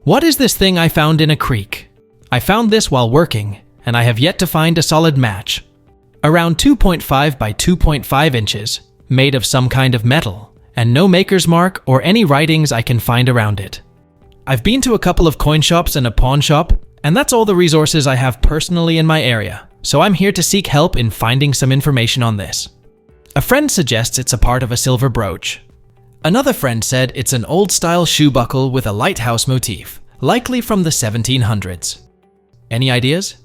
What is this thing I found in a creek? I found this while working, and I have yet to find a solid match. Around 2.5 by 2.5 inches, made of some kind of metal, and no maker's mark or any writings I can find around it. I've been to a couple of coin shops and a pawn shop, and that's all the resources I have personally in my area, so I'm here to seek help in finding some information on this. A friend suggests it's a part of a silver brooch. Another friend said it's an old-style shoe buckle with a lighthouse motif, likely from the 1700s. Any ideas?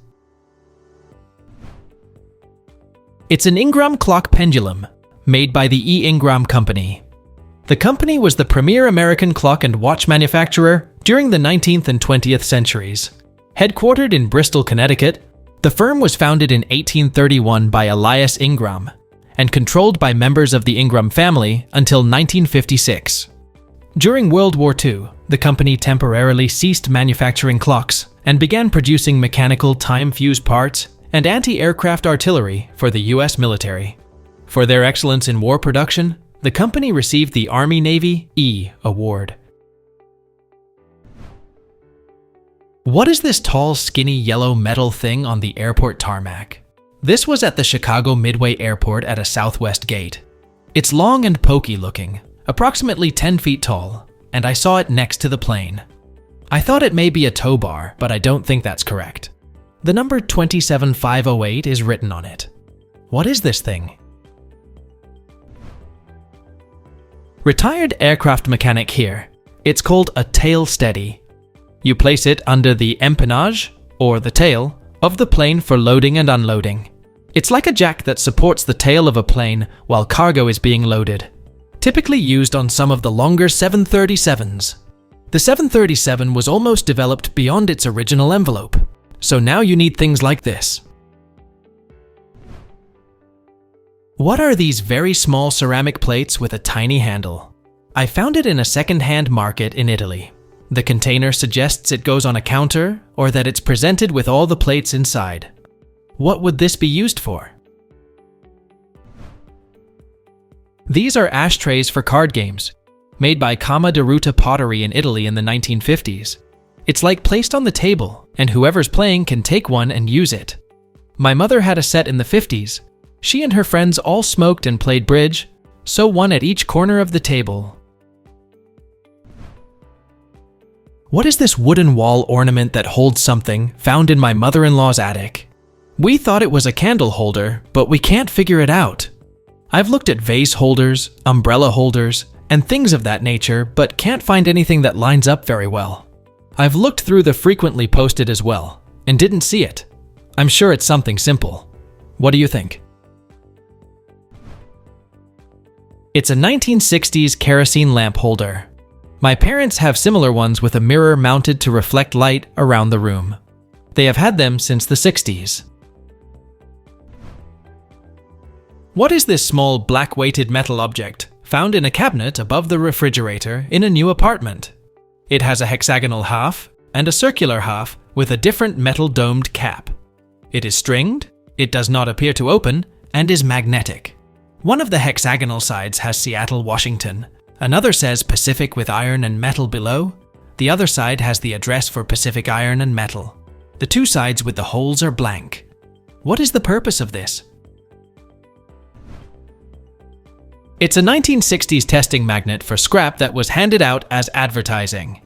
It's an Ingraham clock pendulum, made by the E. Ingraham Company. The company was the premier American clock and watch manufacturer during the 19th and 20th centuries. Headquartered in Bristol, Connecticut, the firm was founded in 1831 by Elias Ingraham and controlled by members of the Ingraham family until 1956. During World War II, the company temporarily ceased manufacturing clocks and began producing mechanical time-fuse parts and anti-aircraft artillery for the US military. For their excellence in war production, the company received the Army-Navy E Award. What is this tall, skinny yellow metal thing on the airport tarmac? This was at the Chicago Midway Airport at a southwest gate. It's long and pokey looking, approximately 10 feet tall, and I saw it next to the plane. I thought it may be a tow bar, but I don't think that's correct. The number 27508 is written on it. What is this thing? Retired aircraft mechanic here. It's called a tail steady. You place it under the empennage, or the tail, of the plane for loading and unloading. It's like a jack that supports the tail of a plane while cargo is being loaded. Typically used on some of the longer 737s. The 737 was almost developed beyond its original envelope, so now you need things like this. What are these very small ceramic plates with a tiny handle? I found it in a second-hand market in Italy. The container suggests it goes on a counter or that it's presented with all the plates inside. What would this be used for? These are ashtrays for card games, made by Cama de Ruta Pottery in Italy in the 1950s. It's like placed on the table, and whoever's playing can take one and use it. My mother had a set in the 50s. She and her friends all smoked and played bridge, so one at each corner of the table. What is this wooden wall ornament that holds something found in my mother-in-law's attic? We thought it was a candle holder, but we can't figure it out. I've looked at vase holders, umbrella holders, and things of that nature, but can't find anything that lines up very well. I've looked through the frequently posted as well, and didn't see it. I'm sure it's something simple. What do you think? It's a 1960s kerosene lamp holder. My parents have similar ones with a mirror mounted to reflect light around the room. They have had them since the 60s. What is this small black-weighted metal object found in a cabinet above the refrigerator in a new apartment? It has a hexagonal half and a circular half with a different metal domed cap. It is stringed, it does not appear to open, and is magnetic. One of the hexagonal sides has Seattle, Washington. Another says Pacific with iron and metal below. The other side has the address for Pacific Iron and Metal. The two sides with the holes are blank. What is the purpose of this? It's a 1960s testing magnet for scrap that was handed out as advertising.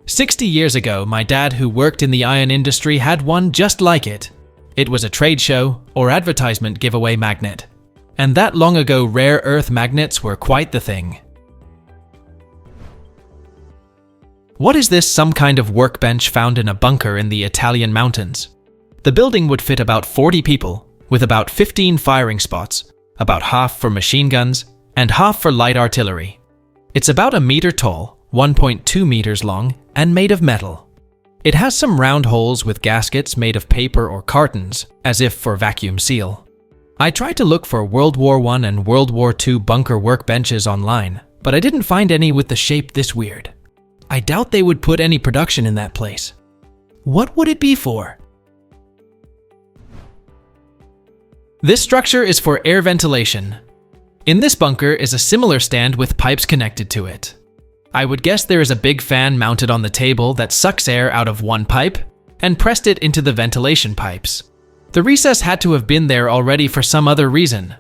60 years ago, my dad, who worked in the iron industry, had one just like it. It was a trade show or advertisement giveaway magnet. And that long ago, rare earth magnets were quite the thing. What is this, some kind of workbench found in a bunker in the Italian mountains? The building would fit about 40 people, with about 15 firing spots, about half for machine guns, and half for light artillery. It's about a meter tall, 1.2 meters long, and made of metal. It has some round holes with gaskets made of paper or cartons, as if for vacuum seal. I tried to look for World War I and World War II bunker workbenches online, but I didn't find any with the shape this weird. I doubt they would put any production in that place. What would it be for? This structure is for air ventilation. In this bunker is a similar stand with pipes connected to it. I would guess there is a big fan mounted on the table that sucks air out of one pipe and pressed it into the ventilation pipes. The recess had to have been there already for some other reason.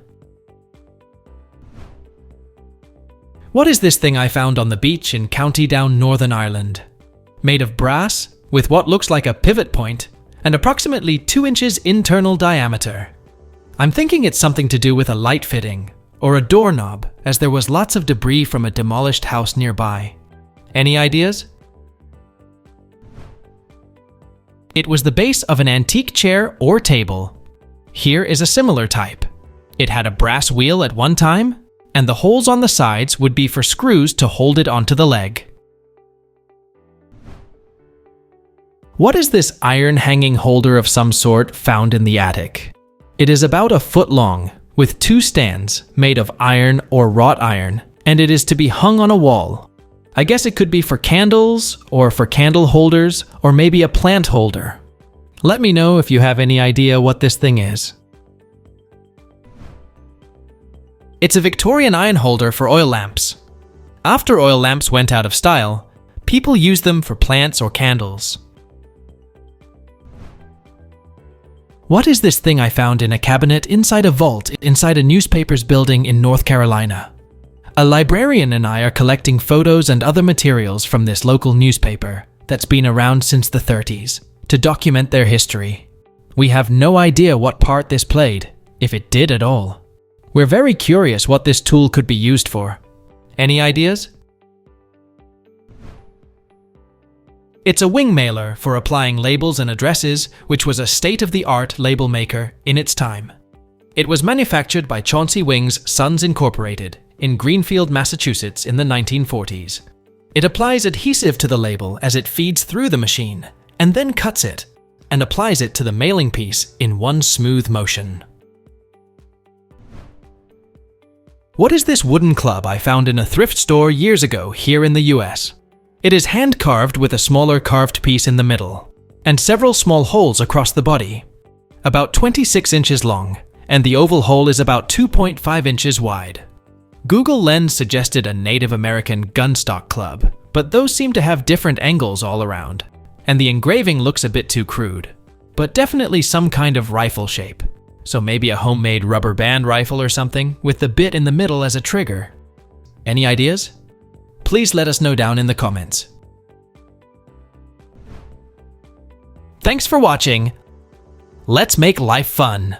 What is this thing I found on the beach in County Down, Northern Ireland? Made of brass, with what looks like a pivot point, and approximately 2 inches internal diameter. I'm thinking it's something to do with a light fitting, or a doorknob, as there was lots of debris from a demolished house nearby. Any ideas? It was the base of an antique chair or table. Here is a similar type. It had a brass wheel at one time, and the holes on the sides would be for screws to hold it onto the leg. What is this iron hanging holder of some sort found in the attic? It is about a foot long, with 2 stands made of iron or wrought iron, and it is to be hung on a wall. I guess it could be for candles, or for candle holders, or maybe a plant holder. Let me know if you have any idea what this thing is. It's a Victorian iron holder for oil lamps. After oil lamps went out of style, people used them for plants or candles. What is this thing I found in a cabinet inside a vault inside a newspaper's building in North Carolina? A librarian and I are collecting photos and other materials from this local newspaper that's been around since the 30s to document their history. We have no idea what part this played, if it did at all. We're very curious what this tool could be used for. Any ideas? It's a wing mailer for applying labels and addresses, which was a state-of-the-art label maker in its time. It was manufactured by Chauncey Wings Sons Incorporated in Greenfield, Massachusetts in the 1940s. It applies adhesive to the label as it feeds through the machine, and then cuts it, and applies it to the mailing piece in one smooth motion. What is this wooden club I found in a thrift store years ago here in the US? It is hand-carved with a smaller carved piece in the middle, and several small holes across the body. About 26 inches long, and the oval hole is about 2.5 inches wide. Google Lens suggested a Native American gunstock club, but those seem to have different angles all around, and the engraving looks a bit too crude, but definitely some kind of rifle shape. So maybe a homemade rubber band rifle or something, with the bit in the middle as a trigger. Any ideas? Please let us know down in the comments. Thanks for watching. Let's make life fun.